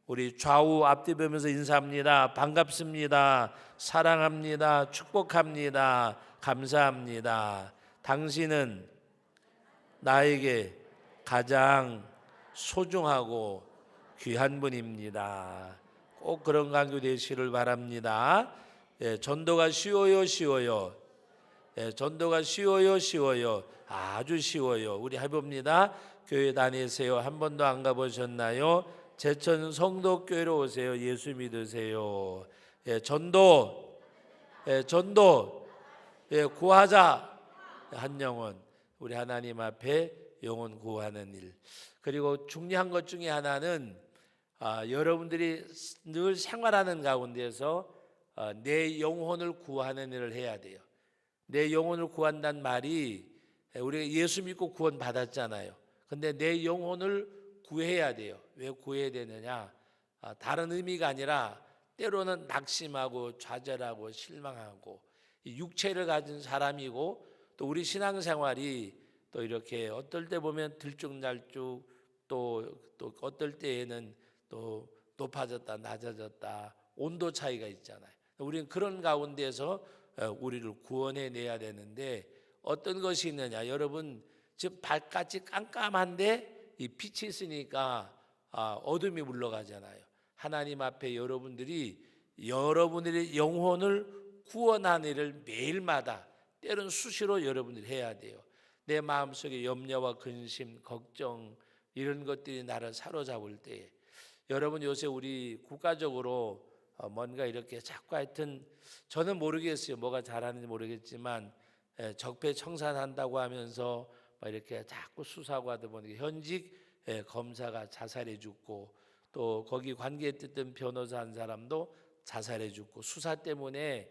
우리 좌우 앞뒤 보면서 인사합니다. 반갑습니다. 사랑합니다. 축복합니다. 감사합니다. 당신은 나에게 가장 소중하고 귀한 분입니다. 꼭 그런 관계 되시기를 바랍니다. 전도가 쉬워요. 전도가 쉬워요. 아주 쉬워요. 우리 해봅니다. 교회 다니세요. 한 번도 안 가보셨나요? 제천 성도교회로 오세요. 예수 믿으세요. 전도 구하자. 한 영혼, 우리 하나님 앞에 영혼 구하는 일. 그리고 중요한 것 중에 하나는 여러분들이 늘 생활하는 가운데서 내 영혼을 구하는 일을 해야 돼요. 내 영혼을 구한다는 말이 우리가 예수 믿고 구원 받았잖아요. 근데 내 영혼을 구해야 돼요. 왜 구해야 되느냐? 다른 의미가 아니라 때로는 낙심하고 좌절하고 실망하고 육체를 가진 사람이고 또 우리 신앙생활이 또 이렇게 어떨 때 보면 들쭉날쭉 또 어떨 때에는 또 높아졌다 낮아졌다 온도 차이가 있잖아요. 우리는 그런 가운데서 우리를 구원해내야 되는데 어떤 것이 있느냐? 여러분 지금 발까지 깜깜한데 이 빛이 있으니까 어둠이 물러가잖아요. 하나님 앞에 여러분들이 여러분들의 영혼을 구원하는 일을 매일마다 때로는 수시로 여러분들이 해야 돼요. 내 마음속에 염려와 근심, 걱정 이런 것들이 나를 사로잡을 때 여러분 요새 우리 국가적으로 뭔가 이렇게 자꾸 하여튼 저는 모르겠어요. 뭐가 잘하는지 모르겠지만 적폐청산한다고 하면서 이렇게 자꾸 수사하고 하다 보니까 현직 검사가 자살해 죽고 또 거기 관계했던 변호사 한 사람도 자살해 죽고 수사 때문에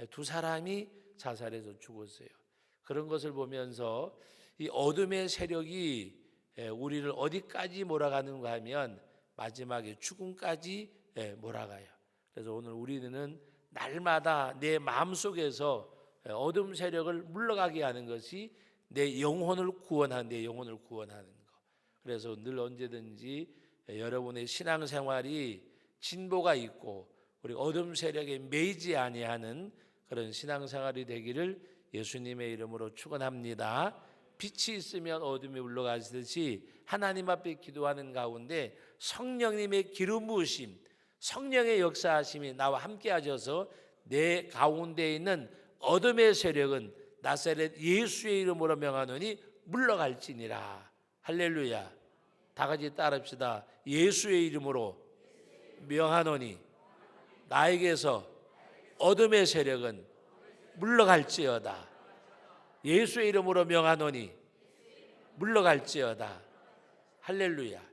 두 사람이 자살해서 죽었어요. 그런 것을 보면서 이 어둠의 세력이 우리를 어디까지 몰아가는가 하면 마지막에 죽음까지 몰아가요. 그래서 오늘 우리는 날마다 내 마음속에서 어둠 세력을 물러가게 하는 것이 내 영혼을 구원하는 거. 그래서 늘 언제든지 여러분의 신앙생활이 진보가 있고 우리 어둠 세력에 매이지 아니하는 그런 신앙생활이 되기를 예수님의 이름으로 축원합니다. 빛이 있으면 어둠이 물러가시듯이 하나님 앞에 기도하는 가운데 성령님의 기름 부으심, 성령의 역사하심이 나와 함께 하셔서 내 가운데 있는 어둠의 세력은 나사렛 예수의 이름으로 명하노니 물러갈지니라. 할렐루야. 다 같이 따라합시다. 예수의 이름으로 명하노니 나에게서 어둠의 세력은 물러갈지어다. 예수의 이름으로 명하노니 물러갈지어다. 할렐루야.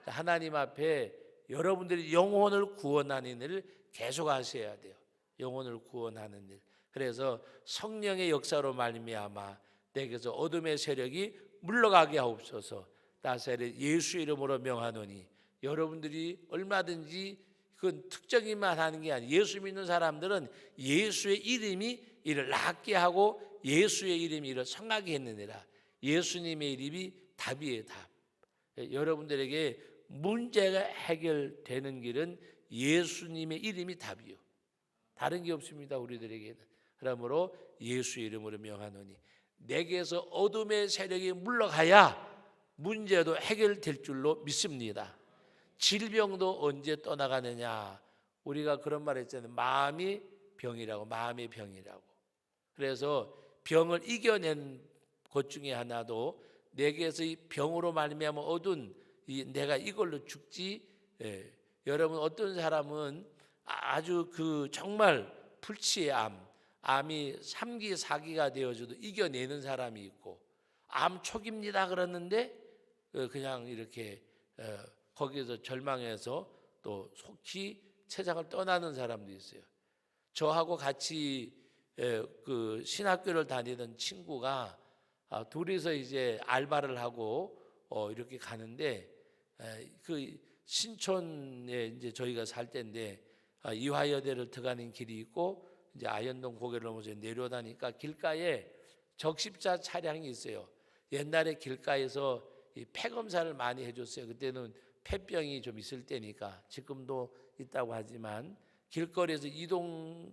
하나님 앞에 여러분들이 영혼을 구원하는 일을 계속 하셔야 돼요. 영혼을 구원하는 일. 그래서 성령의 역사로 말미암아 내게서 어둠의 세력이 물러가게 하옵소서. 나사렛 예수 이름으로 명하노니 여러분들이 얼마든지 그건 특정인만 하는 게 아니에요. 예수 믿는 사람들은 예수의 이름이 이를 낫게 하고 예수의 이름이 이를 성하게 했느니라. 예수님의 이름이 답이에요. 답. 여러분들에게 문제가 해결되는 길은 예수님의 이름이 답이요. 다른 게 없습니다. 우리들에게는. 그러므로 예수 이름으로 명하노니 내게서 어둠의 세력이 물러가야 문제도 해결될 줄로 믿습니다. 질병도 언제 떠나가느냐. 우리가 그런 말 했잖아요. 마음이 병이라고. 마음의 병이라고. 그래서 병을 이겨낸 것 중에 하나도 내게서 이 병으로 말미암아 얻은 내가 이걸로 죽지. 여러분 어떤 사람은 아주 정말 불치의 암이 3기 4기가 되어져도 이겨내는 사람이 있고 암 초기입니다 그랬는데 그냥 이렇게 거기에서 절망해서 또 속히 세상을 떠나는 사람도 있어요. 저하고 같이 그 신학교를 다니던 친구가 둘이서 이제 알바를 하고 이렇게 가는데 그 신촌에 이제 저희가 살 때인데 이화여대를 들어가는 길이 있고 이제 아현동 고개를 넘어서 내려다니까 길가에 적십자 차량이 있어요. 옛날에 길가에서 이 폐검사를 많이 해줬어요. 그때는 폐병이 좀 있을 때니까 지금도 있다고 하지만 길거리에서 이동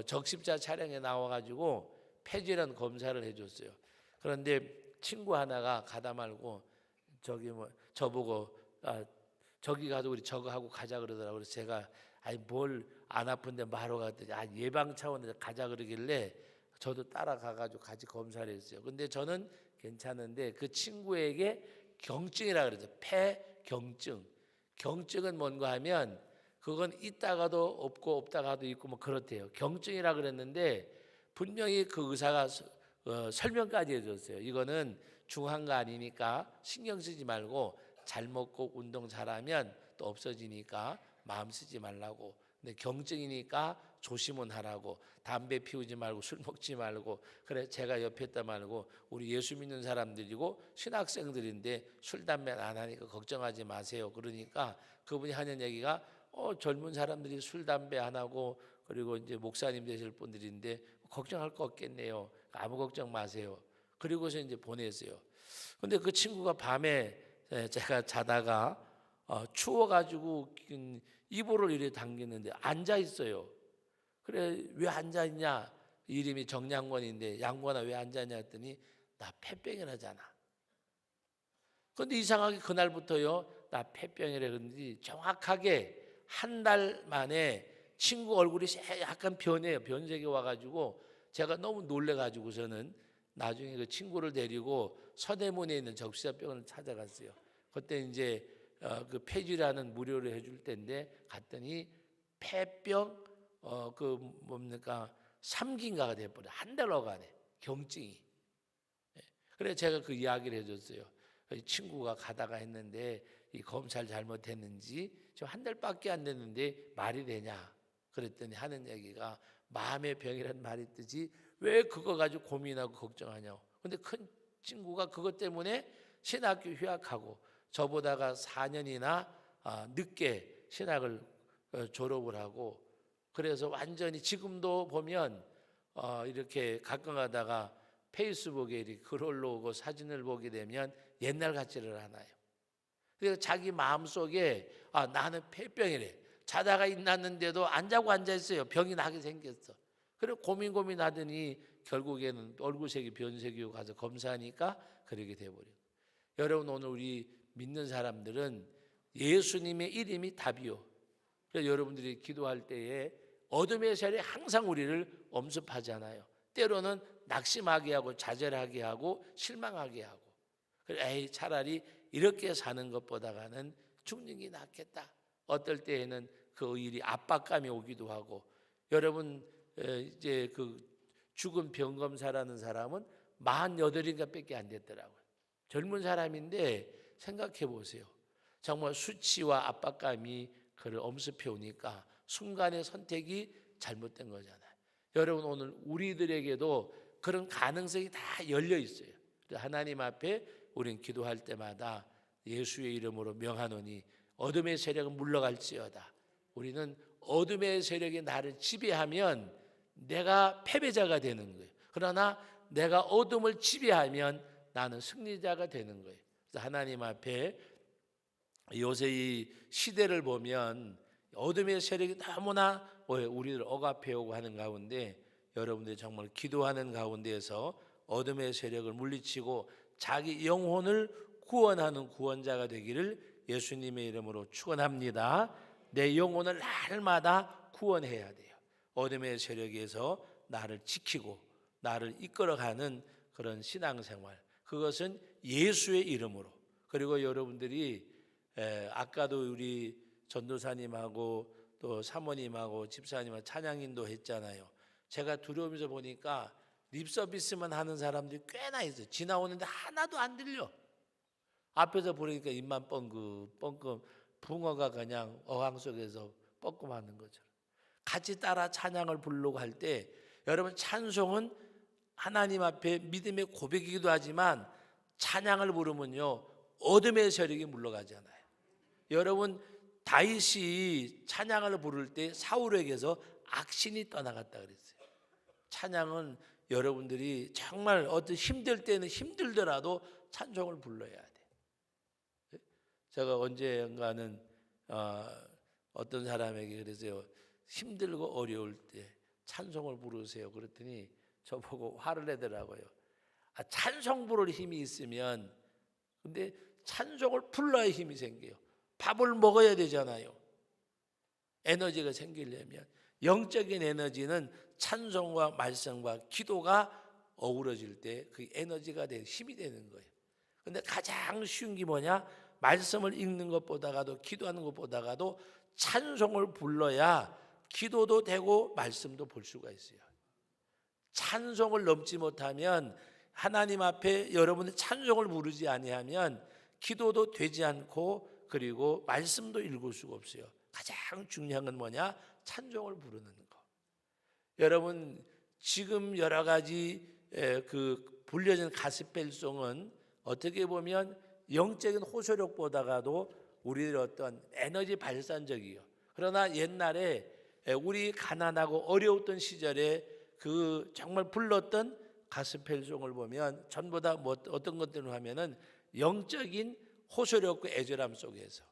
적십자 차량에 나와가지고 폐질환 검사를 해줬어요. 그런데 친구 하나가 가다 말고 저보고 저기 가서 우리 저거 하고 가자 그러더라고요. 그래서 제가 아니 뭘 안 아픈데 말하러 갔더니 예방 차원에서 가자 그러길래 저도 따라가가지고 같이 검사를 했어요. 근데 저는 괜찮은데 그 친구에게 경증이라 그러죠. 폐경증. 경증은 뭔가 하면 그건 있다가도 없고 없다가도 있고 뭐 그렇대요. 경증이라 그랬는데 분명히 그 의사가 설명까지 해줬어요. 이거는 중한 거 아니니까 신경 쓰지 말고 잘 먹고 운동 잘하면 또 없어지니까 마음 쓰지 말라고. 근데 경증이니까 조심은 하라고. 담배 피우지 말고 술 먹지 말고. 그래 제가 옆에 있다 말고 우리 예수 믿는 사람들이고 신학생들인데 술 담배 안 하니까 걱정하지 마세요. 그러니까 그분이 하는 얘기가 젊은 사람들이 술 담배 안 하고 그리고 이제 목사님 되실 분들인데 걱정할 거 없겠네요. 아무 걱정 마세요. 그리고서 이제 보냈어요. 근데 그 친구가 밤에 제가 자다가 추워가지고 이불을 이렇게 당기는데 앉아 있어요. 그래 왜 앉아 있냐? 이름이 정양권인데 양권아 왜 앉았냐 했더니 나 폐병이라잖아. 근데 이상하게 그날부터요 나 폐병이라 그런지 정확하게 한 달 만에 친구 얼굴이 약간 변해요. 변색이 와가지고 제가 너무 놀래가지고서는 나중에 그 친구를 데리고 서대문에 있는 적시자병원을 찾아갔어요. 그때 이제 그 폐질환은 무료로 해줄 텐데 갔더니 폐병 그 뭡니까 3기인가가 돼버려. 한 달러간에 경증이. 그래 제가 그 이야기를 해줬어요. 이 친구가 가다가 했는데 이 검사를 잘못했는지 지금 한 달밖에 안 됐는데 말이 되냐? 그랬더니 하는 얘기가 마음의 병이라는 말이 뜨지 왜 그거 가지고 고민하고 걱정하냐고. 근데 큰 친구가 그것 때문에 신학교 휴학하고 저보다가 4년이나 늦게 신학을 졸업을 하고 그래서 완전히 지금도 보면 이렇게 가끔 가다가 페이스북에 이렇게 글 올라오고 사진을 보게 되면 옛날 같지를 않아요. 그래서 자기 마음속에 나는 폐병이래. 자다가 일어났는데도 안 자고 앉아 있어요. 병이 나게 생겼어. 그래 고민하더니 결국에는 얼굴색이 변색이고 가서 검사하니까 그렇게 돼버려요. 여러분 오늘 우리 믿는 사람들은 예수님의 이름이 답이요. 그래서 여러분들이 기도할 때에 어둠의 세력이 항상 우리를 엄습하잖아요. 때로는 낙심하게 하고 좌절하게 하고 실망하게 하고 그래 차라리 이렇게 사는 것보다는 죽는 게 낫겠다. 어떨 때에는 그 일이 압박감이 오기도 하고 여러분 이제 그 죽은 병검사라는 사람은 48인가 밖에 안 됐더라고요. 젊은 사람인데 생각해 보세요. 정말 수치와 압박감이 그를 엄습해 오니까 순간의 선택이 잘못된 거잖아요. 여러분 오늘 우리들에게도 그런 가능성이 다 열려 있어요. 하나님 앞에 우리는 기도할 때마다 예수의 이름으로 명하노니 어둠의 세력은 물러갈지어다. 우리는 어둠의 세력이 나를 지배하면 내가 패배자가 되는 거예요. 그러나 내가 어둠을 지배하면 나는 승리자가 되는 거예요. 그래서 하나님 앞에 요새 이 시대를 보면 어둠의 세력이 너무나 우리를 억압해오고 하는 가운데 여러분들이 정말 기도하는 가운데에서 어둠의 세력을 물리치고 자기 영혼을 구원하는 구원자가 되기를 예수님의 이름으로 축원합니다. 내 영혼을 날마다 구원해야 돼요. 어둠의 세력에서 나를 지키고 나를 이끌어가는 그런 신앙생활, 그것은 예수의 이름으로. 그리고 여러분들이 아까도 우리 전도사님하고 또 사모님하고 집사님하고 찬양인도 했잖아요. 제가 들어오면서 보니까 립서비스만 하는 사람들이 꽤나 있어요. 지나오는데 하나도 안 들려. 앞에서 보니까 입만 뻥긋 붕어가 그냥 어항 속에서 뻐끔하는 것처럼. 같이 따라 찬양을 부르려고 할 때 여러분 찬송은 하나님 앞에 믿음의 고백이기도 하지만 찬양을 부르면요 어둠의 세력이 물러가잖아요. 여러분 다윗이 찬양을 부를 때 사울에게서 악신이 떠나갔다 그랬어요. 찬양은 여러분들이 정말 어떤 힘들 때는 힘들더라도 찬송을 불러야 돼. 제가 언젠가는 어떤 사람에게 그래서요, 힘들고 어려울 때 찬송을 부르세요 그랬더니 저보고 화를 내더라고요. 찬송 부를 힘이 있으면, 근데 찬송을 불러야 힘이 생겨요. 밥을 먹어야 되잖아요. 에너지가 생기려면 영적인 에너지는 찬송과 말씀과 기도가 어우러질 때 그 에너지가 되는, 힘이 되는 거예요. 근데 가장 쉬운 게 뭐냐? 말씀을 읽는 것보다가도, 기도하는 것보다가도 찬송을 불러야 기도도 되고 말씀도 볼 수가 있어요. 찬송을 넘지 못하면, 하나님 앞에 여러분이 찬송을 부르지 아니하면 기도도 되지 않고, 그리고 말씀도 읽을 수가 없어요. 가장 중요한 건 뭐냐? 찬송을 부르는 거. 여러분, 지금 여러 가지 그 불려진 가스펠송은 어떻게 보면 영적인 호소력보다가도 우리들 어떤 에너지 발산적이요. 그러나 옛날에 우리 가난하고 어려웠던 시절에 그 정말 불렀던 가스펠송을 보면 전부 다 어떤 것들을 하면은 영적인 호소력과 애절함 속에서,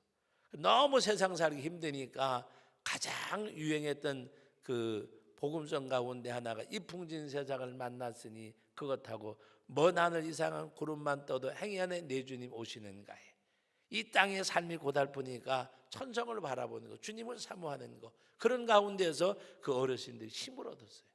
너무 세상 살기 힘드니까 가장 유행했던 그 복음성 가운데 하나가 이풍진 세상을 만났으니 그것하고 먼 하늘 이상한 구름만 떠도 행위 안에 내 주님 오시는가에, 이 땅의 삶이 고달프니까 천성을 바라보는 거, 주님을 사모하는 거, 그런 가운데서 그 어르신들이 힘을 얻었어요.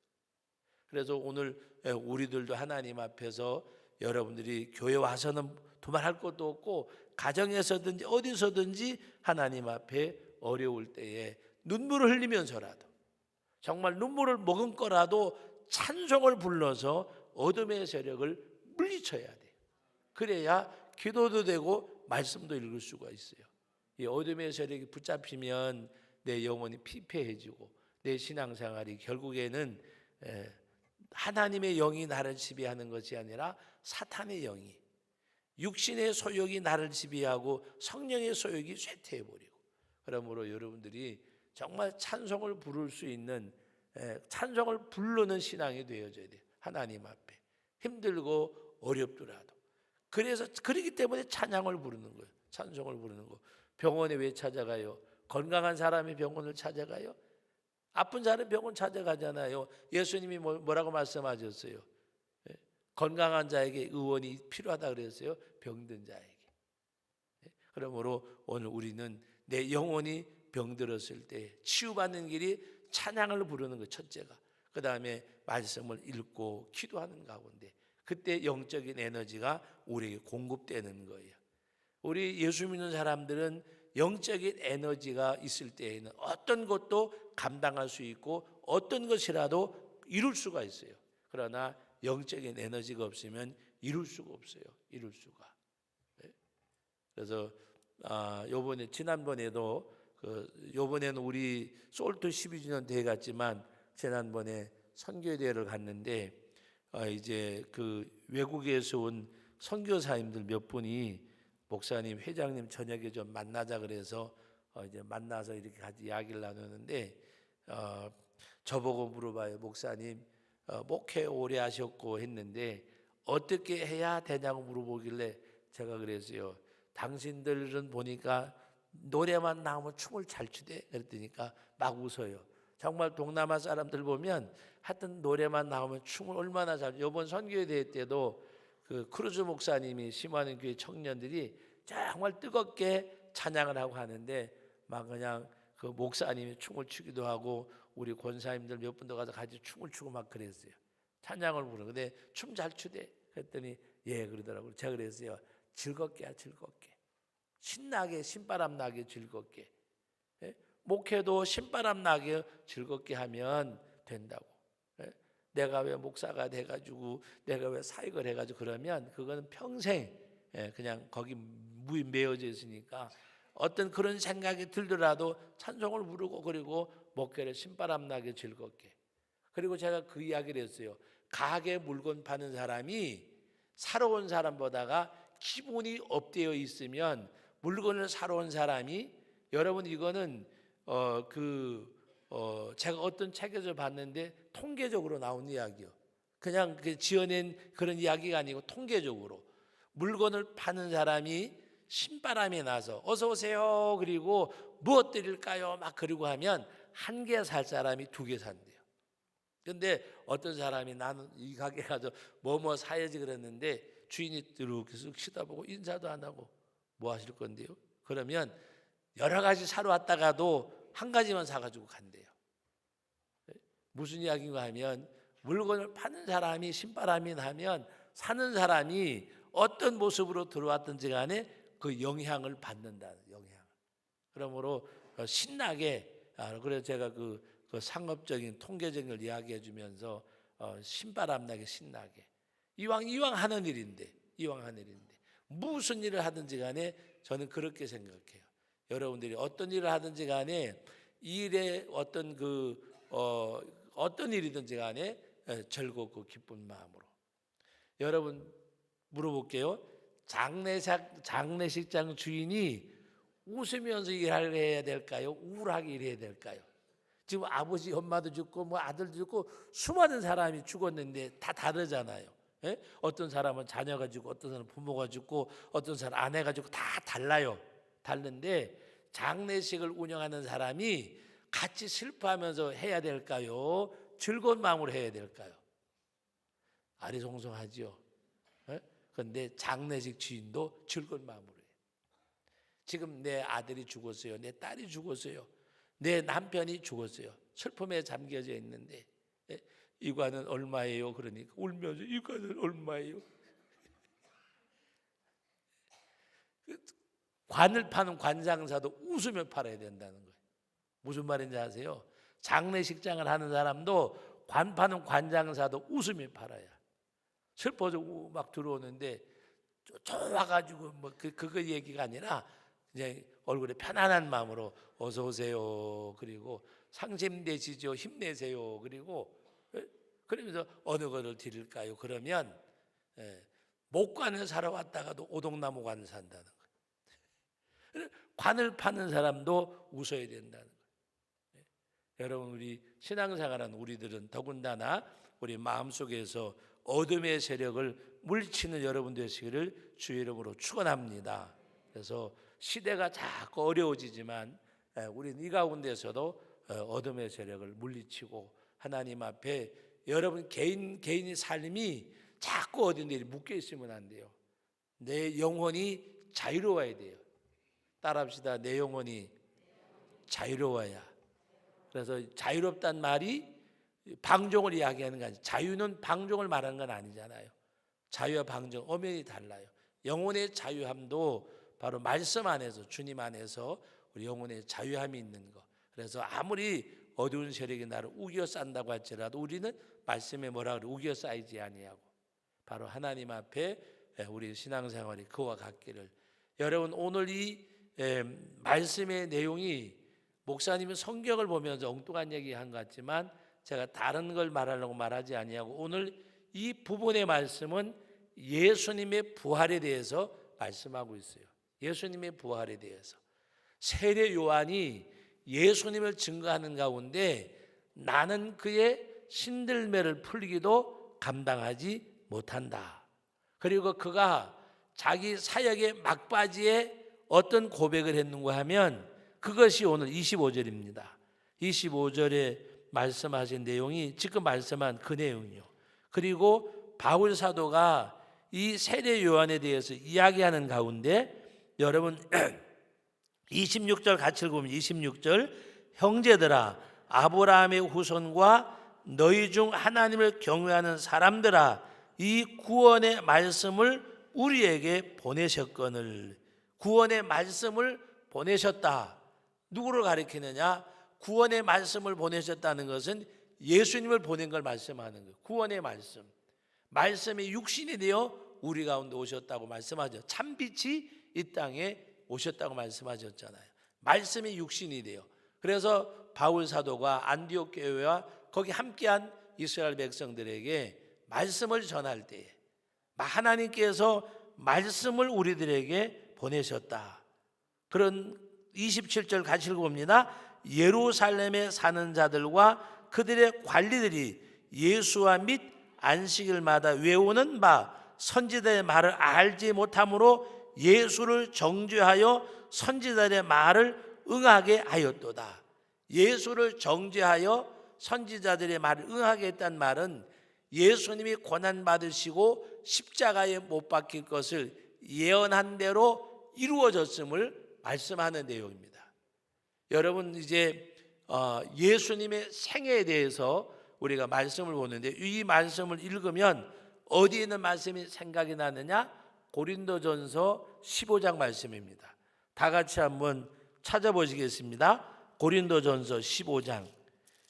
그래서 오늘 우리들도 하나님 앞에서, 여러분들이 교회 와서는 두말할 것도 없고 가정에서든지 어디서든지 하나님 앞에 어려울 때에 눈물을 흘리면서라도, 정말 눈물을 머금고라도 찬송을 불러서 어둠의 세력을 물리쳐야 돼요. 그래야 기도도 되고 말씀도 읽을 수가 있어요. 이 어둠의 세력이 붙잡히면 내 영혼이 피폐해지고 내 신앙생활이 결국에는 하나님의 영이 나를 지배하는 것이 아니라 사탄의 영이, 육신의 소욕이 나를 지배하고 성령의 소욕이 쇠퇴해버리고, 그러므로 여러분들이 정말 찬송을 부를 수 있는, 찬송을 부르는 신앙이 되어져야 돼요. 하나님 앞에 힘들고 어렵더라도. 그래서 그렇기 때문에 찬양을 부르는 거예요. 찬송을 부르는 거. 병원에 왜 찾아가요? 건강한 사람이 병원을 찾아가요? 아픈 사람이 병원 찾아가잖아요. 예수님이 뭐라고 말씀하셨어요? 건강한 자에게 의원이 필요하다 그랬어요. 병든 자에게. 그러므로 오늘 우리는 내 영혼이 병들었을 때 치유받는 길이 찬양을 부르는 것, 첫째가. 그 다음에 말씀을 읽고 기도하는 가운데 그때 영적인 에너지가 우리에게 공급되는 거예요. 우리 예수 믿는 사람들은 영적인 에너지가 있을 때에는 어떤 것도 감당할 수 있고 어떤 것이라도 이룰 수가 있어요. 그러나 영적인 에너지가 없으면 이룰 수가 없어요. 이룰 수가. 그래서 요번에 지난번에도 요번에는 우리 솔트 12주년 대회 갔지만 지난번에 선교대회를 갔는데 이제 그 외국에서 온 선교사님들 몇 분이 목사님, 회장님 저녁에 좀 만나자 그래서 이제 만나서 이렇게 같이 이야기를 나누는데 저보고 물어봐요. 목사님, 목회 오래 하셨고 했는데 어떻게 해야 되냐고 물어보길래 제가 그랬어요. 당신들은 보니까 노래만 나오면 춤을 잘 추대 그랬더니까 막 웃어요. 정말 동남아 사람들 보면 하여튼 노래만 나오면 춤을 얼마나 잘. 이번 선교회 대회 때도 그 크루즈 목사님이 심화하는 교회 청년들이 정말 뜨겁게 찬양을 하고 하는데 막 그냥 그 목사님이 춤을 추기도 하고 우리 권사님들 몇 분도 가서 같이 춤을 추고 막 그랬어요. 찬양을 부르고. 근데 춤 잘 추대 그랬더니 예 그러더라고요. 제가 그랬어요. 즐겁게 즐겁게 신나게 신바람 나게 즐겁게. 목회도 신바람 나게 즐겁게 하면 된다고. 내가 왜 목사가 돼가지고 내가 왜 사역을 해가지고 그러면 그거는 평생 그냥 거기 매여져 있으니까 어떤 그런 생각이 들더라도 찬송을 부르고 그리고 목회를 신바람 나게 즐겁게. 그리고 제가 그 이야기를 했어요. 가게 물건 파는 사람이 사러 온 사람보다가 기본이 업되어 있으면 물건을 사러 온 사람이, 여러분 이거는 제가 어떤 책에서 봤는데 통계적으로 나온 이야기요. 그냥 지어낸 그런 이야기가 아니고 통계적으로 물건을 파는 사람이 신바람이 나서 어서 오세요 그리고 무엇 드릴까요 막 그러고 하면 한 개 살 사람이 두 개 산대요. 근데 어떤 사람이 나는 이 가게 가서 뭐뭐 사야지 그랬는데 주인이 이렇게 쓱 쳐다보고 인사도 안 하고 뭐 하실 건데요? 그러면 여러 가지 사러 왔다가도 한 가지만 사가지고 간대요. 무슨 이야기인가 하면 물건을 파는 사람이 신바람이 나면 사는 사람이 어떤 모습으로 들어왔든지 간에 그 영향을 받는다는 영향. 그러므로 신나게 그래서 제가 그 상업적인 통계적인 걸 이야기해 주면서 신바람 나게 신나게 이왕 하는 일인데 무슨 일을 하든지 간에 저는 그렇게 생각해요. 여러분들이 어떤 일을 하든지 간에 일에 어떤 일이든지 간에 즐겁고 기쁜 마음으로. 여러분 물어볼게요. 장례식장 주인이 웃으면서 일을 해야 될까요? 우울하게 일해야 될까요? 지금 아버지 엄마도 죽고 뭐 아들도 죽고 수많은 사람이 죽었는데 다 다르잖아요. 예? 어떤 사람은 자녀가 죽고 어떤 사람은 부모가 죽고 어떤 사람은 아내가 죽고 다 달라요. 다른데 장례식을 운영하는 사람이 같이 슬퍼하면서 해야 될까요? 즐거운 마음으로 해야 될까요? 아리송송하죠. 그런데 장례식 주인도 즐거운 마음으로 해요. 지금 내 아들이 죽었어요. 내 딸이 죽었어요. 내 남편이 죽었어요. 슬픔에 잠겨져 있는데 이관은 얼마예요? 그러니까 울면서 이관은 얼마예요? 관을 파는 관장사도 웃으며 팔아야 된다는 거예요. 무슨 말인지 아세요? 장례식장을 하는 사람도 관 파는 관장사도 웃으며 팔아야. 슬퍼서 막 들어오는데 좋아가지고 뭐 그거 얘기가 아니라 그냥 얼굴에 편안한 마음으로 어서 오세요. 그리고 상심되시죠. 힘내세요. 그리고 그러면서 어느 것을 드릴까요? 그러면 목관을 사러 왔다가도 오동나무 관을 산다는 거예요. 관을 파는 사람도 웃어야 된다는 거예요. 여러분 우리 신앙생활한 우리들은 더군다나 우리 마음속에서 어둠의 세력을 물리치는 여러분 되시기를 주의 이름으로 축원합니다. 그래서 시대가 자꾸 어려워지지만 우리는 이 가운데서도 어둠의 세력을 물리치고 하나님 앞에 여러분 개인의 삶이 자꾸 어딘데 묶여 있으면 안 돼요. 내 영혼이 자유로워야 돼요. 따라합시다. 내 영혼이 자유로워야. 그래서 자유롭단 말이 방종을 이야기하는 거 아니에요. 자유는 방종을 말하는 건 아니잖아요. 자유와 방종 엄연히 달라요. 영혼의 자유함도 바로 말씀 안에서 주님 안에서 우리 영혼의 자유함이 있는 거. 그래서 아무리 어두운 세력이 나를 우겨싼다고 할지라도 우리는 말씀에 뭐라 그래? 우겨싸이지 아니하고 바로 하나님 앞에 우리 신앙생활이 그와 같기를. 여러분 오늘 이 말씀의 내용이 목사님은 성경을 보면서 엉뚱한 얘기한 것 같지만 제가 다른 걸 말하려고 말하지 아니하고 오늘 이 부분의 말씀은 예수님의 부활에 대해서 말씀하고 있어요. 예수님의 부활에 대해서 세례 요한이 예수님을 증거하는 가운데 나는 그의 신들매를 풀기도 감당하지 못한다. 그리고 그가 자기 사역의 막바지에 어떤 고백을 했는가 하면 그것이 오늘 25절입니다. 25절에 말씀하신 내용이 지금 말씀한 그 내용이요. 그리고 바울 사도가 이 세례 요한에 대해서 이야기하는 가운데 여러분 26절 같이 읽으면 26절 형제들아 아브라함의 후손과 너희 중 하나님을 경외하는 사람들아 이 구원의 말씀을 우리에게 보내셨거늘. 구원의 말씀을 보내셨다. 누구를 가리키느냐? 구원의 말씀을 보내셨다는 것은 예수님을 보낸 걸 말씀하는 거예요. 구원의 말씀. 말씀이 육신이 되어 우리 가운데 오셨다고 말씀하죠. 참빛이 이 땅에 오셨다고 말씀하셨잖아요. 말씀이 육신이 되어. 그래서 바울 사도가 안디옥 교회와 거기 함께한 이스라엘 백성들에게 말씀을 전할 때에 하나님께서 말씀을 우리들에게 보내셨다. 그런 27절 같이 읽어봅니다. 예루살렘에 사는 자들과 그들의 관리들이 예수와 및 안식일마다 외우는 바 선지자의 말을 알지 못함으로 예수를 정죄하여 선지자들의 말을 응하게 하였도다. 예수를 정죄하여 선지자들의 말을 응하게 했다는 말은 예수님이 고난받으시고 십자가에 못 박힐 것을 예언한 대로 이루어졌음을 말씀하는 내용입니다. 여러분, 이제 예수님의 생애에 대해서 우리가 말씀을 보는데, 이 말씀을 읽으면 어디에 있는 말씀이 생각이 나느냐? 고린도전서 15장 말씀입니다. 다 같이 한번 찾아보시겠습니다. 고린도전서 15장.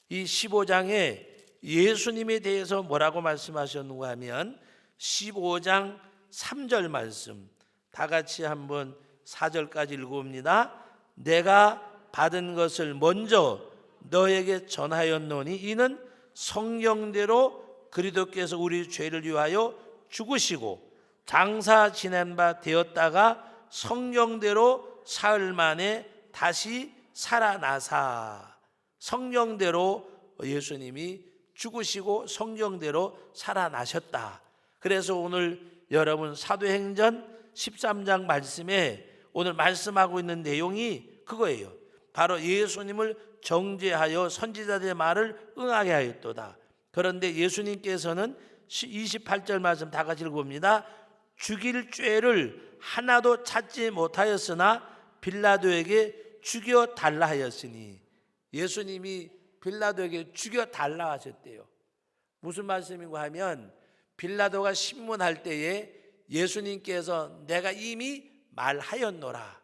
이 15장에 예수님에 대해서 뭐라고 말씀하셨는가 하면 15장 3절 말씀, 다 같이 한번 4절까지 읽어봅니다. 내가 받은 것을 먼저 너에게 전하였노니 이는 성경대로 그리스도께서 우리 죄를 위하여 죽으시고 장사 지낸 바 되었다가 성경대로 사흘 만에 다시 살아나사. 성경대로 예수님이 죽으시고 성경대로 살아나셨다. 그래서 오늘 여러분 사도행전 13장 말씀에 오늘 말씀하고 있는 내용이 그거예요. 바로 예수님을 정죄하여 선지자들의 말을 응하게 하였도다. 그런데 예수님께서는 28절 말씀 다 같이 읽어봅니다. 죽일 죄를 하나도 찾지 못하였으나 빌라도에게 죽여 달라 하였으니. 예수님이 빌라도에게 죽여 달라 하셨대요. 무슨 말씀인가 하면 빌라도가 신문할 때에 예수님께서 내가 이미 말하였노라.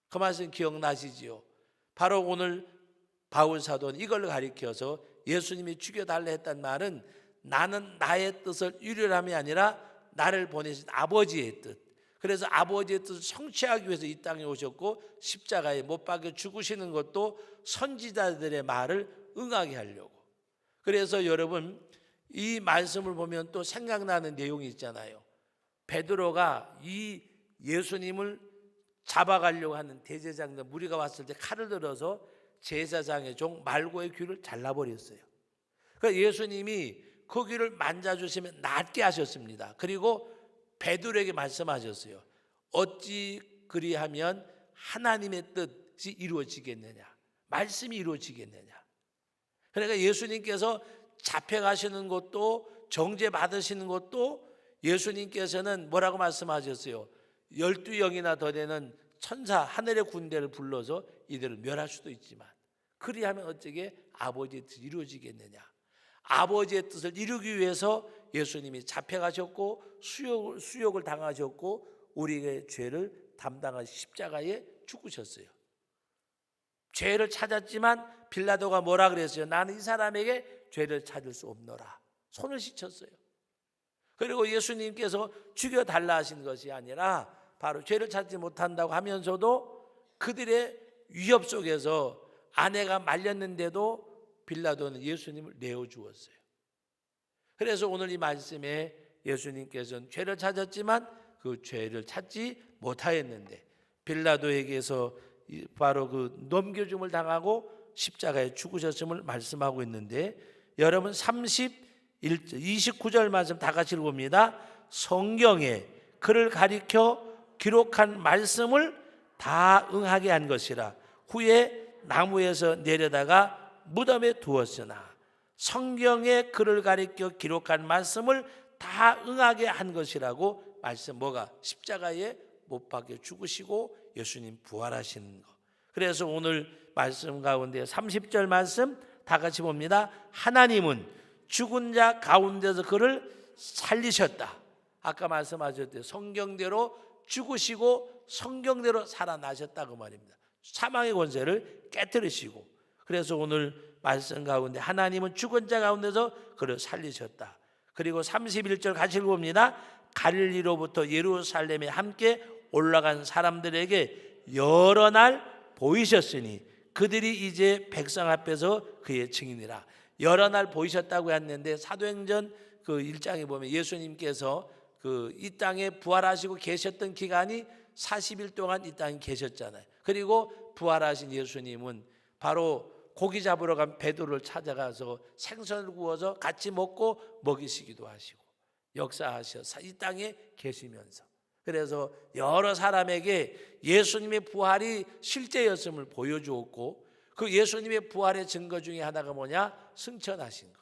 그 말씀 기억나시지요? 바로 오늘 바울 사도는 이걸 가리켜서 예수님이 죽여달라 했단 말은 나는 나의 뜻을 이루함이 아니라 나를 보내신 아버지의 뜻. 그래서 아버지의 뜻을 성취하기 위해서 이 땅에 오셨고 십자가에 못 박혀 죽으시는 것도 선지자들의 말을 응하게 하려고. 그래서 여러분, 이 말씀을 보면 또 생각나는 내용이 있잖아요. 베드로가 이 예수님을 잡아가려고 하는 대제사장들 무리가 왔을 때 칼을 들어서 제사장의 종 말고의 귀를 잘라버렸어요. 그러니까 예수님이 그 귀를 만져주시면 낫게 하셨습니다. 그리고 베드로에게 말씀하셨어요. 어찌 그리하면 하나님의 뜻이 이루어지겠느냐, 말씀이 이루어지겠느냐. 그러니까 예수님께서 잡혀가시는 것도 정죄받으시는 것도 예수님께서는 뭐라고 말씀하셨어요? 12영이나 더 되는 천사 하늘의 군대를 불러서 이들을 멸할 수도 있지만 그리하면 어찌게 아버지의 뜻이 이루어지겠느냐. 아버지의 뜻을 이루기 위해서 예수님이 잡혀가셨고 수욕을 당하셨고 우리의 죄를 담당하신 십자가에 죽으셨어요. 죄를 찾았지만 빌라도가 뭐라 그랬어요? 나는 이 사람에게 죄를 찾을 수 없노라. 손을 씻혔어요. 그리고 예수님께서 죽여달라 하신 것이 아니라 바로 죄를 찾지 못한다고 하면서도 그들의 위협 속에서 아내가 말렸는데도 빌라도는 예수님을 내어주었어요. 그래서 오늘 이 말씀에 예수님께서는 죄를 찾았지만 그 죄를 찾지 못하였는데 빌라도에게서 바로 그 넘겨줌을 당하고 십자가에 죽으셨음을 말씀하고 있는데, 여러분 29절 말씀 다 같이 읽어봅니다. 성경에 그를 가리켜 기록한 말씀을 다 응하게 한 것이라. 후에 나무에서 내려다가 무덤에 두었으나 성경에 그를 가리켜 기록한 말씀을 다 응하게 한 것이라고 말씀. 뭐가? 십자가에 못 박혀 죽으시고 예수님 부활하시는 것. 그래서 오늘 말씀 가운데 30절 말씀 다 같이 봅니다. 하나님은 죽은 자 가운데서 그를 살리셨다. 아까 말씀하셨대요. 성경대로 죽으시고 성경대로 살아나셨다고 말입니다. 사망의 권세를 깨뜨리시고. 그래서 오늘 말씀 가운데 하나님은 죽은 자 가운데서 그를 살리셨다. 그리고 31절 같이 읽어봅니다. 갈릴리로부터 예루살렘에 함께 올라간 사람들에게 여러 날 보이셨으니 그들이 이제 백성 앞에서 그의 증인이라. 여러 날 보이셨다고 했는데 사도행전 그 1장에 보면 예수님께서 그 이 땅에 부활하시고 계셨던 기간이 40일 동안 이 땅에 계셨잖아요. 그리고 부활하신 예수님은 바로 고기 잡으러 간 베드로를 찾아가서 생선을 구워서 같이 먹고 먹이시기도 하시고 역사하셔서 이 땅에 계시면서, 그래서 여러 사람에게 예수님의 부활이 실제였음을 보여주었고, 그 예수님의 부활의 증거 중에 하나가 뭐냐? 승천하신 것.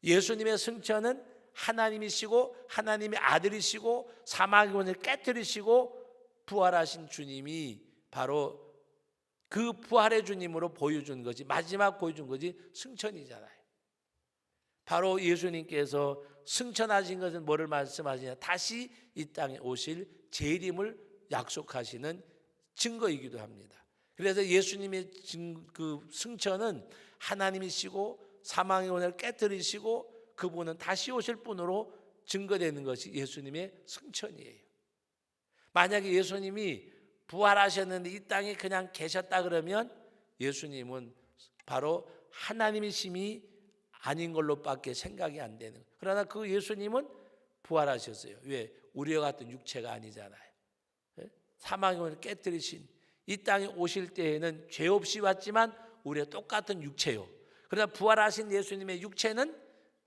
예수님의 승천은 하나님이시고 하나님의 아들이시고 사망의 권을 깨뜨리시고 부활하신 주님이 바로 그 부활의 주님으로 보여준 것이, 마지막 보여준 것이 승천이잖아요. 바로 예수님께서 승천하신 것은 뭐를 말씀하시냐? 다시 이 땅에 오실 재림을 약속하시는 증거이기도 합니다. 그래서 예수님의 그 승천은 하나님이시고 사망의 권을 깨뜨리시고 그분은 다시 오실 분으로 증거되는 것이 예수님의 승천이에요. 만약에 예수님이 부활하셨는데 이 땅에 그냥 계셨다 그러면 예수님은 바로 하나님이심이 아닌 걸로밖에 생각이 안 되는 거예요. 그러나 그 예수님은 부활하셨어요. 왜? 우리와 같은 육체가 아니잖아요. 사망의 권을 깨뜨리신 이 땅에 오실 때에는 죄 없이 왔지만 우리와 똑같은 육체요. 그러나 부활하신 예수님의 육체는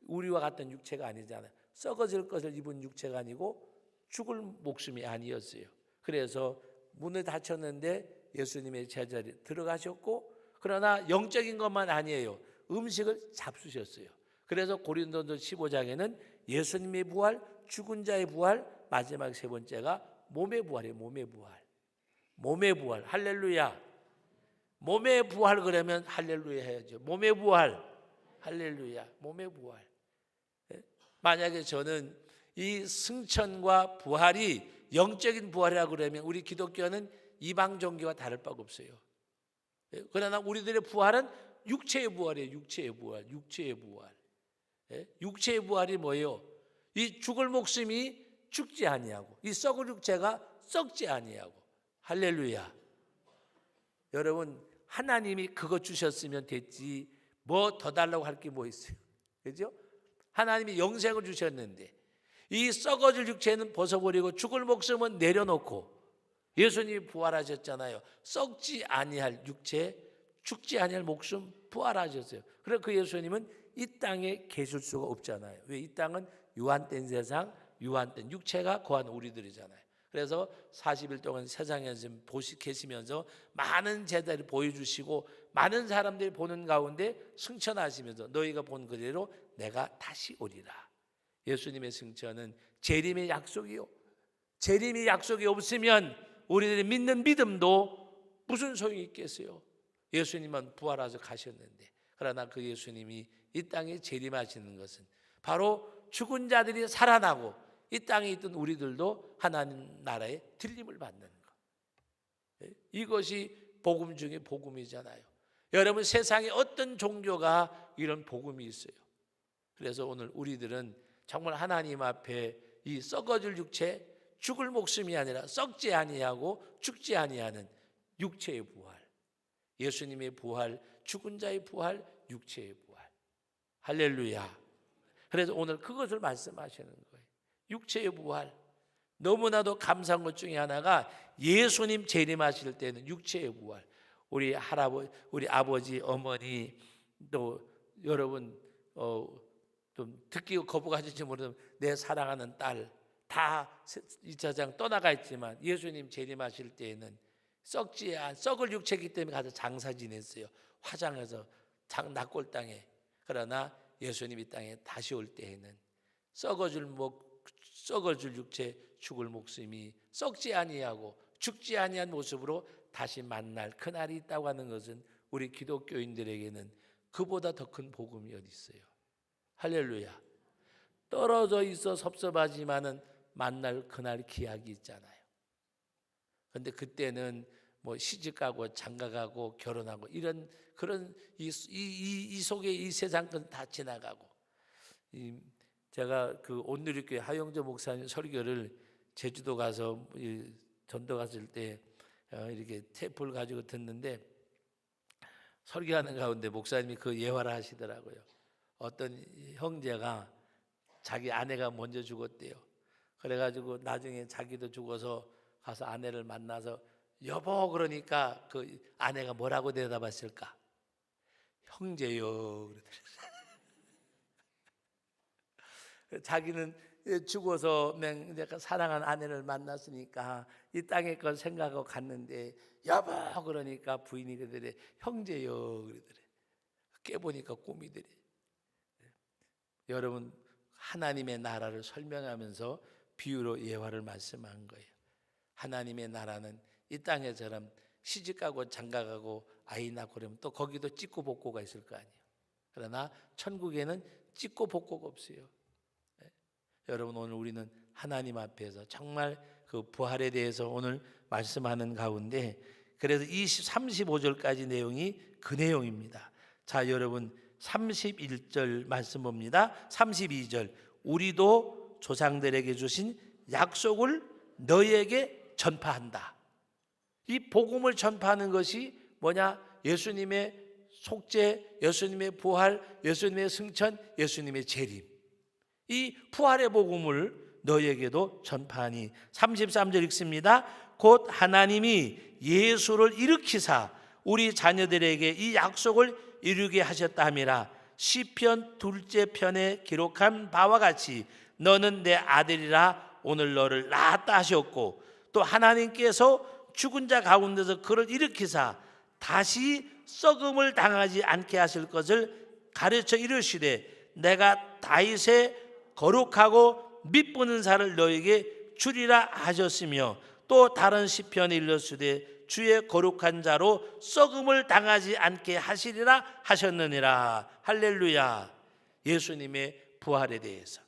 우리와 같은 육체가 아니잖아요. 썩어질 것을 입은 육체가 아니고 죽을 목숨이 아니었어요. 그래서 문을 닫혔는데 예수님의 제자리 들어가셨고, 그러나 영적인 것만 아니에요. 음식을 잡수셨어요. 그래서 고린도서 15장에는 예수님의 부활, 죽은 자의 부활, 마지막 세 번째가 몸의 부활이에요. 몸의 부활. 몸의 부활. 할렐루야. 몸의 부활 그러면 할렐루야 해야죠. 몸의 부활. 할렐루야. 몸의 부활. 만약에 저는 이 승천과 부활이 영적인 부활이라고 그러면 우리 기독교는 이방 종교와 다를 바가 없어요. 그러나 우리들의 부활은 육체의 부활이에요. 육체의 부활. 육체의 부활. 육체의 부활이 뭐예요? 이 죽을 목숨이 죽지 아니하고 이 썩을 육체가 썩지 아니하고. 할렐루야. 여러분, 하나님이 그거 주셨으면 됐지 뭐 더 달라고 할 게 뭐 있어요? 그죠? 하나님이 영생을 주셨는데 이 썩어질 육체는 벗어버리고 죽을 목숨은 내려놓고 예수님이 부활하셨잖아요. 썩지 아니할 육체, 죽지 아니할 목숨 부활하셨어요. 그래서 그 예수님은 이 땅에 계실 수가 없잖아요. 왜? 이 땅은 유한된 세상, 유한된 육체가 거하는 우리들이잖아요. 그래서 40일 동안 세상에서 계시면서 많은 제자를 보여주시고 많은 사람들이 보는 가운데 승천하시면서 너희가 본 그대로 내가 다시 오리라. 예수님의 승천은 재림의 약속이요. 재림의 약속이 없으면 우리들이 믿는 믿음도 무슨 소용이 있겠어요? 예수님은 부활하셔서 가셨는데, 그러나 그 예수님이 이 땅에 재림하시는 것은 바로 죽은 자들이 살아나고 이 땅에 있던 우리들도 하나님 나라에 들림을 받는 것. 이것이 복음 중에 복음이잖아요. 여러분, 세상에 어떤 종교가 이런 복음이 있어요? 그래서 오늘 우리들은 정말 하나님 앞에 이 썩어질 육체, 죽을 목숨이 아니라 썩지 아니하고 죽지 아니하는 육체의 부활, 예수님의 부활, 죽은 자의 부활, 육체의 부활. 할렐루야. 그래서 오늘 그것을 말씀하시는 거예요. 육체의 부활. 너무나도 감사한 것 중에 하나가 예수님 재림하실 때는 육체의 부활. 우리 할아버지, 우리 아버지, 어머니, 또 여러분 좀 듣기 거부가질지 모르는 내 사랑하는 딸 다 2차장 떠나가 있지만 예수님 재림하실 때에는 썩을 육체이기 때문에 가서 장사 지냈어요. 화장해서 낙골 땅에. 그러나 예수님 이 땅에 다시 올 때에는 썩어질 육체, 죽을 목숨이 썩지 아니하고 죽지 아니한 모습으로 다시 만날 그날이 있다고 하는 것은 우리 기독교인들에게는 그보다 더 큰 복음이 어디 있어요? 할렐루야. 떨어져 있어 섭섭하지만은 만날 그날 기약이 있잖아요. 그런데 그때는 뭐 시집가고 장가가고 결혼하고 이런 그런 이 속에 이 세상 건 다 지나가고. 제가 그 온누리교회 하영조 목사님 설교를 제주도 가서 전도 갔을 때 이렇게 테이프를 가지고 듣는데 설교하는 가운데 목사님이 그 예화를 하시더라고요. 어떤 형제가 자기 아내가 먼저 죽었대요. 그래가지고 나중에 자기도 죽어서 가서 아내를 만나서 여보 그러니까 그 아내가 뭐라고 대답했을까? 형제요. 자기는 죽어서 내가 사랑하는 아내를 만났으니까 이 땅의 걸 생각하고 갔는데 여보 그러니까 부인이 그러더래 형제요 그러더래. 깨보니까 꿈이더래. 여러분 하나님의 나라를 설명하면서 비유로 예화를 말씀한 거예요. 하나님의 나라는 이 땅에처럼 시집가고 장가가고 아이 낳고 그러면 또 거기도 찍고 복고가 있을 거 아니에요. 그러나 천국에는 찍고 복고가 없어요. 여러분 오늘 우리는 하나님 앞에서 정말 그 부활에 대해서 오늘 말씀하는 가운데 그래서 35절까지 내용이 그 내용입니다. 자 여러분 31절 말씀 봅니다. 32절 우리도 조상들에게 주신 약속을 너희에게 전파한다. 이 복음을 전파하는 것이 뭐냐? 예수님의 속죄, 예수님의 부활, 예수님의 승천, 예수님의 재림. 이 부활의 복음을 너희에게도 전파하니 33절 읽습니다. 곧 하나님이 예수를 일으키사 우리 자녀들에게 이 약속을 이루게 하셨다 함이라. 시편 2째 편에 기록한 바와 같이 너는 내 아들이라 오늘 너를 낳았다 하셨고 또 하나님께서 죽은 자 가운데서 그를 일으키사 다시 썩음을 당하지 않게 하실 것을 가르쳐 이르시되 내가 다윗의 거룩하고 밑보는 살을 너에게 주리라 하셨으며 또 다른 시편에 일렀으되 주의 거룩한 자로 썩음을 당하지 않게 하시리라 하셨느니라. 할렐루야. 예수님의 부활에 대해서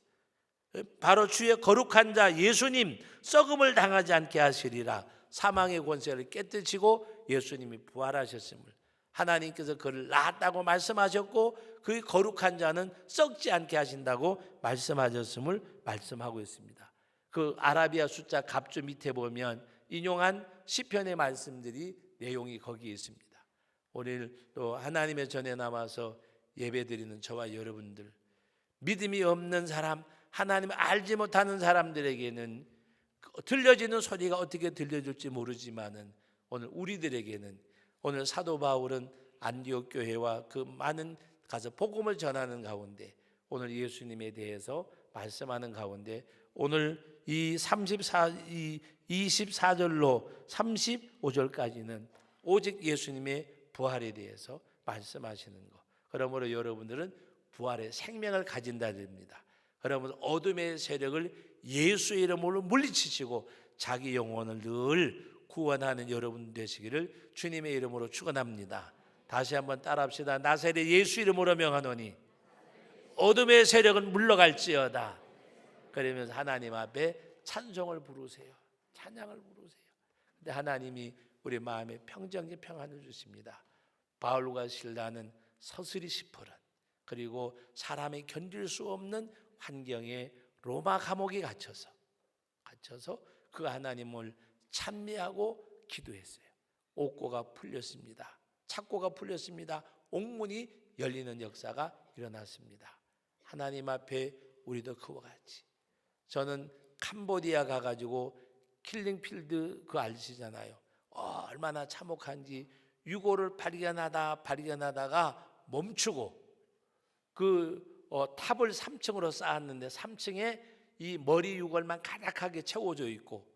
바로 주의 거룩한 자 예수님 썩음을 당하지 않게 하시리라. 사망의 권세를 깨뜨리고 예수님이 부활하셨음을 하나님께서 그를 낳았다고 말씀하셨고 그 거룩한 자는 썩지 않게 하신다고 말씀하셨음을 말씀하고 있습니다. 그 아라비아 숫자 갑주 밑에 보면 인용한 시편의 말씀들이 내용이 거기에 있습니다. 오늘 또 하나님의 전에 남아서 예배드리는 저와 여러분들 믿음이 없는 사람 하나님을 알지 못하는 사람들에게는 들려지는 소리가 어떻게 들려줄지 모르지만은 오늘 우리들에게는 오늘 사도 바울은 안디옥 교회와 그 많은 가서 복음을 전하는 가운데 오늘 예수님에 대해서 말씀하는 가운데 오늘 이 24절로 35절까지는 오직 예수님의 부활에 대해서 말씀하시는 것. 그러므로 여러분들은 부활의 생명을 가진다 됩니다. 여러분 어둠의 세력을 예수의 이름으로 물리치시고 자기 영혼을 늘 구원하는 여러분 되시기를 주님의 이름으로 축원합니다. 다시 한번 따라합시다. 나사렛 예수 이름으로 명하노니 어둠의 세력은 물러갈지어다. 그러면서 하나님 앞에 찬송을 부르세요. 찬양을 부르세요. 근데 하나님이 우리 마음에 평정의 평안을 주십니다. 바울과 실라는 서슬이 시퍼런 그리고 사람이 견딜 수 없는 환경에 로마 감옥에 갇혀서 그 하나님을 찬미하고 기도했어요. 옥고가 풀렸습니다. 착고가 풀렸습니다. 옥문이 열리는 역사가 일어났습니다. 하나님 앞에 우리도 그와 같이 저는 캄보디아 가가지고 킬링필드 그거 아시잖아요. 얼마나 참혹한지 유골을 발견하다가 멈추고 탑을 3층으로 쌓았는데 3층에 이 머리 유골만 가득하게 채워져 있고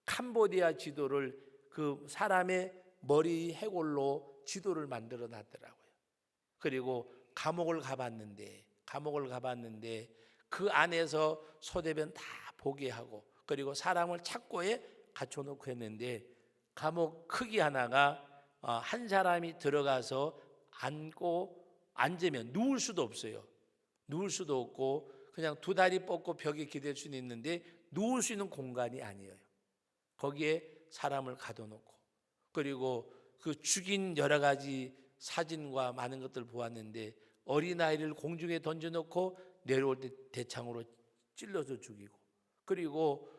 캄보디아 지도를 그 사람의 머리 해골로 지도를 만들어 놨더라고요. 그리고 감옥을 가봤는데 그 안에서 소대변 다 보게 하고 그리고 사람을 착고에 갖춰놓고 했는데 감옥 크기 하나가 한 사람이 들어가서 앉으면 누울 수도 없어요. 누울 수도 없고 그냥 두 다리 뻗고 벽에 기댈 수는 있는데 누울 수 있는 공간이 아니에요. 거기에 사람을 가둬놓고 그리고 그 죽인 여러 가지 사진과 많은 것들을 보았는데 어린아이를 공중에 던져놓고 내려올 때 대창으로 찔러서 죽이고 그리고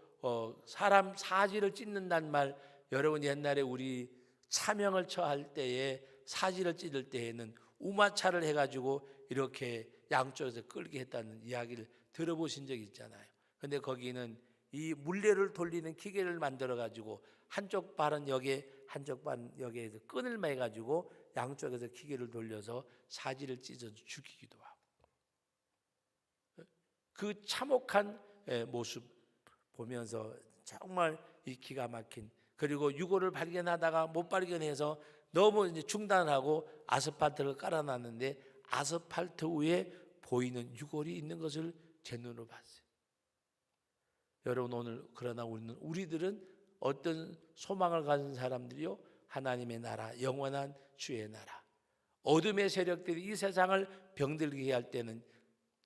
사람 사지를 찢는단 말 여러분 옛날에 우리 차명을 처할 때에 사지를 찢을 때에는 우마차를 해가지고 이렇게 양쪽에서 끌게 했다는 이야기를 들어보신 적 있잖아요. 근데 거기는 이 물레를 돌리는 기계를 만들어 가지고 한쪽 발은 여기에 한쪽 발은 여기에서 끈을 매 가지고 양쪽에서 기계를 돌려서 사지를 찢어서 죽이기도 하고 그 참혹한 모습 보면서 정말 이 기가 막힌, 그리고 유골을 발견하다가 못 발견해서 너무 이제 중단하고 아스팔트를 깔아놨는데 아스팔트 위에 보이는 유골이 있는 것을 제 눈으로 봤어요. 여러분, 오늘 그러나 우리들은 어떤 소망을 가진 사람들이요? 하나님의 나라, 영원한 주의 나라. 어둠의 세력들이 이 세상을 병들게 할 때는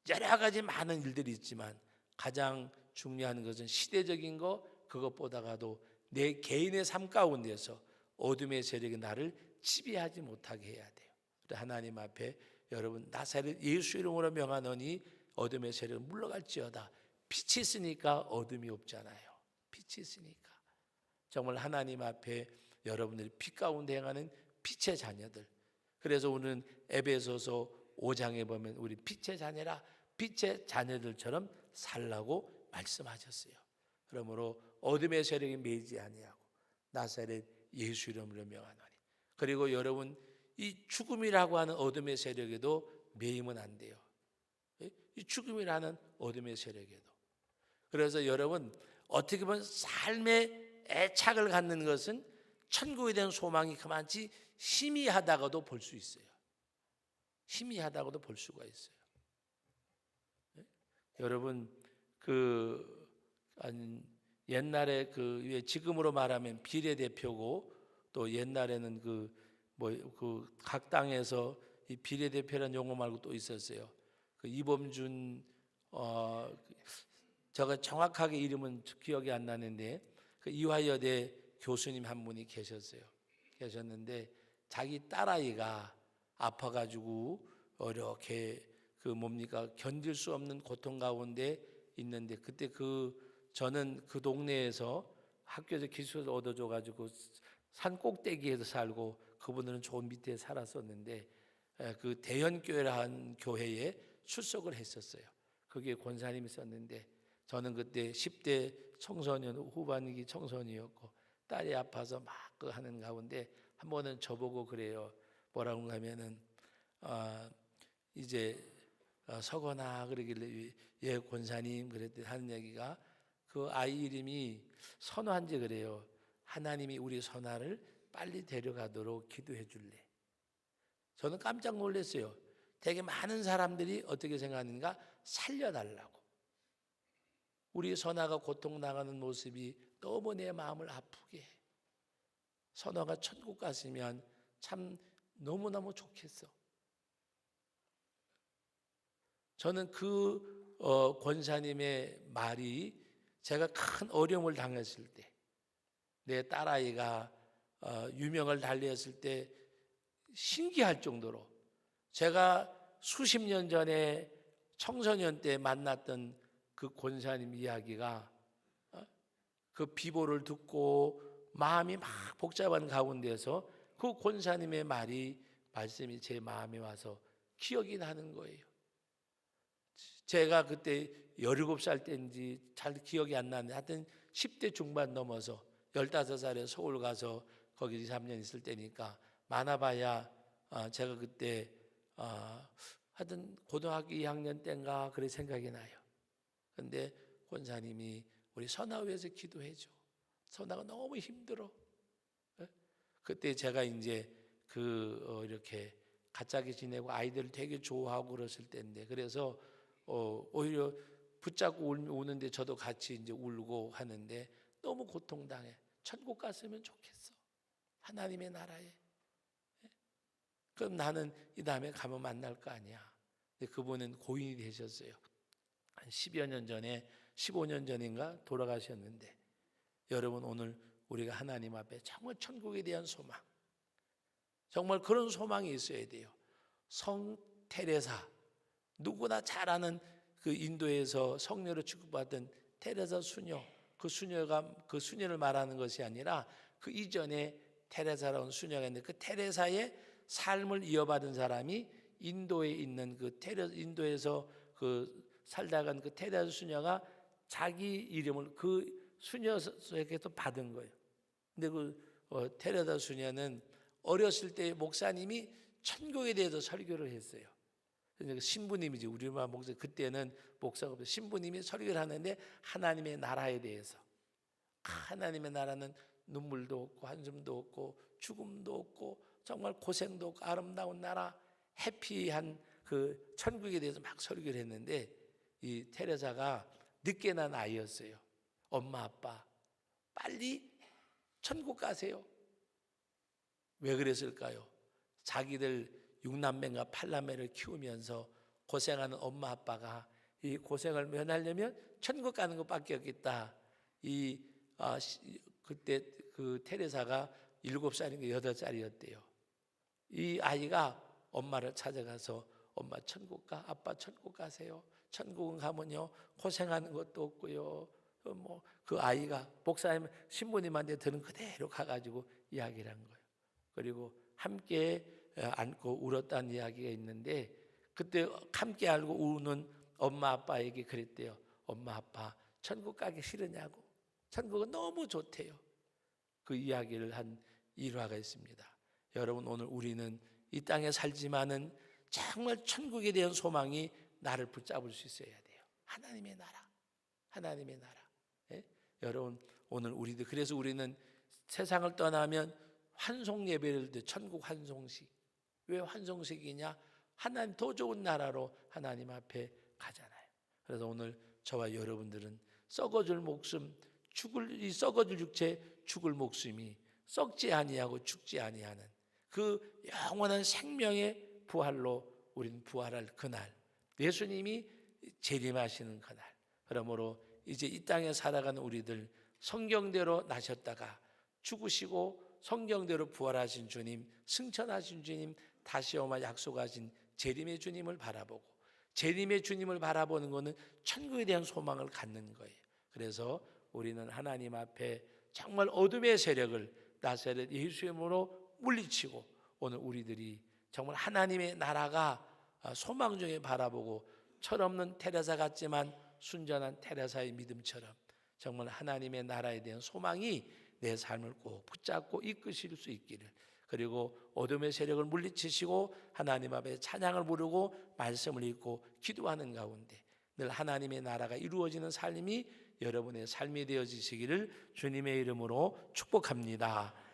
여러 가지 많은 일들이 있지만 가장 중요한 것은 시대적인 거, 그것보다가도 내 개인의 삶 가운데서 어둠의 세력이 나를 지배하지 못하게 해야 돼요. 하나님 앞에 여러분, 나사렛 예수 이름으로 명하노니 어둠의 세력은 물러갈지어다. 빛이 있으니까 어둠이 없잖아요. 빛이 있으니까. 정말 하나님 앞에 여러분들이 빛 가운데 행하는 빛의 자녀들. 그래서 오늘은 에베소서 5장에 보면 우리 빛의 자녀라, 빛의 자녀들처럼 살라고 말씀하셨어요. 그러므로 어둠의 세력이 매이지 아니하고 나사렛 예수 이름으로 명하노니. 그리고 여러분, 이 죽음이라고 하는 어둠의 세력에도 매이면 안 돼요. 이 죽음이라는 어둠의 세력에도. 그래서 여러분, 어떻게 보면 삶의 애착을 갖는 것은 천국에 대한 소망이 그만치 희미하다고도 볼 수 있어요. 희미하다고도 볼 수가 있어요. 여러분, 옛날에 지금으로 말하면 비례대표고, 또 옛날에는 각 당에서 이 비례대표라는 용어 말고 또 있었어요. 이범준, 제가 정확하게 이름은 기억이 안 나는데 이화여대 교수님 한 분이 계셨는데 자기 딸아이가 아파가지고 이렇게 견딜 수 없는 고통 가운데 있는데, 그때 저는 그 동네에서 학교에서 기술을 얻어줘가지고 산 꼭대기에서 살고 그분들은 좋은 밑에 살았었는데, 그 대현교회라는 교회에 출석을 했었어요. 거기에 권사님이 있었는데 저는 그때 10대 청소년, 후반기 청소년이었고 딸이 아파서 막 하는 가운데 한 번은 저보고 그래요. 뭐라고 하면은 이제 서거나 그러길래, 예 권사님 그랬더니 하는 얘기가, 그 아이 이름이 선화인지 그래요. 하나님이 우리 선화를 빨리 데려가도록 기도해 줄래. 저는 깜짝 놀랐어요. 되게 많은 사람들이 어떻게 생각하는가? 살려달라고. 우리 선화가 고통 나가는 모습이 너무 내 마음을 아프게 해. 선화가 천국 갔으면 참 너무너무 좋겠어. 저는 권사님의 말이, 제가 큰 어려움을 당했을 때, 내 딸아이가 유명을 달리했을 때 신기할 정도로, 제가 수십 년 전에 청소년 때 만났던 그 권사님 이야기가, 그 비보를 듣고 마음이 막 복잡한 가운데서 그 권사님의 말씀이 제 마음에 와서 기억이 나는 거예요. 제가 그때 17살 때인지 잘 기억이 안 나는데 하여튼 10대 중반 넘어서 15살에 서울 가서 거기 2, 3년 있을 때니까 많아봐야 제가 그때 하여튼 고등학교 2학년 때인가 그래 생각이 나요. 근데 권사님이 우리 선아 위해서 기도해줘. 선아가 너무 힘들어. 그때 제가 이제 이렇게 가짜게 지내고 아이들을 되게 좋아하고 그랬을 때인데, 그래서 오히려 붙잡고 우는데 저도 같이 이제 울고 하는데 너무 고통당해. 천국 갔으면 좋겠어. 하나님의 나라에. 그럼 나는 이 다음에 가면 만날 거 아니야. 근데 그분은 고인이 되셨어요. 한 10여 년 전에, 15년 전인가 돌아가셨는데, 여러분, 오늘 우리가 하나님 앞에 정말 천국에 대한 소망, 정말 그런 소망이 있어야 돼요. 성 테레사, 누구나 잘 아는 그 인도에서 성녀로 취급받던 테레사 수녀, 그 수녀를 말하는 것이 아니라 그 이전에 테레사라는 수녀가 있는데, 그 테레사의 삶을 이어받은 사람이 인도에 있는 인도에서 살다간 그 테레사 수녀가 자기 이름을 그 수녀에게서 받은 거예요. 근데 테레사 수녀는 어렸을 때 목사님이 천국에 대해서 설교를 했어요. 그러니까 신부님이지. 우리만 목사 그때는 목사가 없어요. 신부님이 설교를 하는데 하나님의 나라에 대해서, 하나님의 나라는 눈물도 없고 한숨도 없고 죽음도 없고 정말 고생도 없고 아름다운 나라, 해피한 그 천국에 대해서 막 설교를 했는데, 이 테레사가 늦게 난 아이였어요. 엄마 아빠 빨리 천국 가세요. 왜 그랬을까요? 자기들 6남매인가 8남매를 키우면서 고생하는 엄마 아빠가 이 고생을 면하려면 천국 가는 것밖에 없겠다. 그때 그 테레사가 7살인가 8살이었대요. 이 아이가 엄마를 찾아가서 엄마 천국 가, 아빠 천국 가세요. 천국은 가면요 고생하는 것도 없고요. 그 아이가 목사님 신부님한테 들은 그대로 가가지고 이야기를 한 거예요. 그리고 함께 안고 울었다는 이야기가 있는데, 그때 함께 알고 우는 엄마 아빠에게 그랬대요. 엄마 아빠 천국 가기 싫으냐고. 천국은 너무 좋대요. 그 이야기를 한 일화가 있습니다. 여러분, 오늘 우리는 이 땅에 살지만은 정말 천국에 대한 소망이 나를 붙잡을 수 있어야 돼요. 하나님의 나라, 하나님의 나라. 예? 여러분, 오늘 우리도 그래서 우리는 세상을 떠나면 환송 예배를 드 천국 환송식. 왜 환송식이냐? 하나님 더 좋은 나라로 하나님 앞에 가잖아요. 그래서 오늘 저와 여러분들은 썩어질 목숨, 이 썩어질 육체, 죽을 목숨이 썩지 아니하고 죽지 아니하는 그 영원한 생명의 부활로 우리는 부활할 그날, 예수님이 재림하시는 그날. 그러므로 이제 이 땅에 살아가는 우리들 성경대로 나셨다가 죽으시고 성경대로 부활하신 주님, 승천하신 주님, 다시 오마 약속하신 재림의 주님을 바라보고, 재림의 주님을 바라보는 것은 천국에 대한 소망을 갖는 거예요. 그래서 우리는 하나님 앞에 정말 어둠의 세력을 나사렛 예수의 이름으로 물리치고, 오늘 우리들이 정말 하나님의 나라가 소망 중에 바라보고, 철없는 테레사 같지만 순전한 테레사의 믿음처럼 정말 하나님의 나라에 대한 소망이 내 삶을 꼭 붙잡고 이끄실 수 있기를, 그리고 어둠의 세력을 물리치시고 하나님 앞에 찬양을 부르고 말씀을 읽고 기도하는 가운데 늘 하나님의 나라가 이루어지는 삶이 여러분의 삶이 되어지시기를 주님의 이름으로 축복합니다.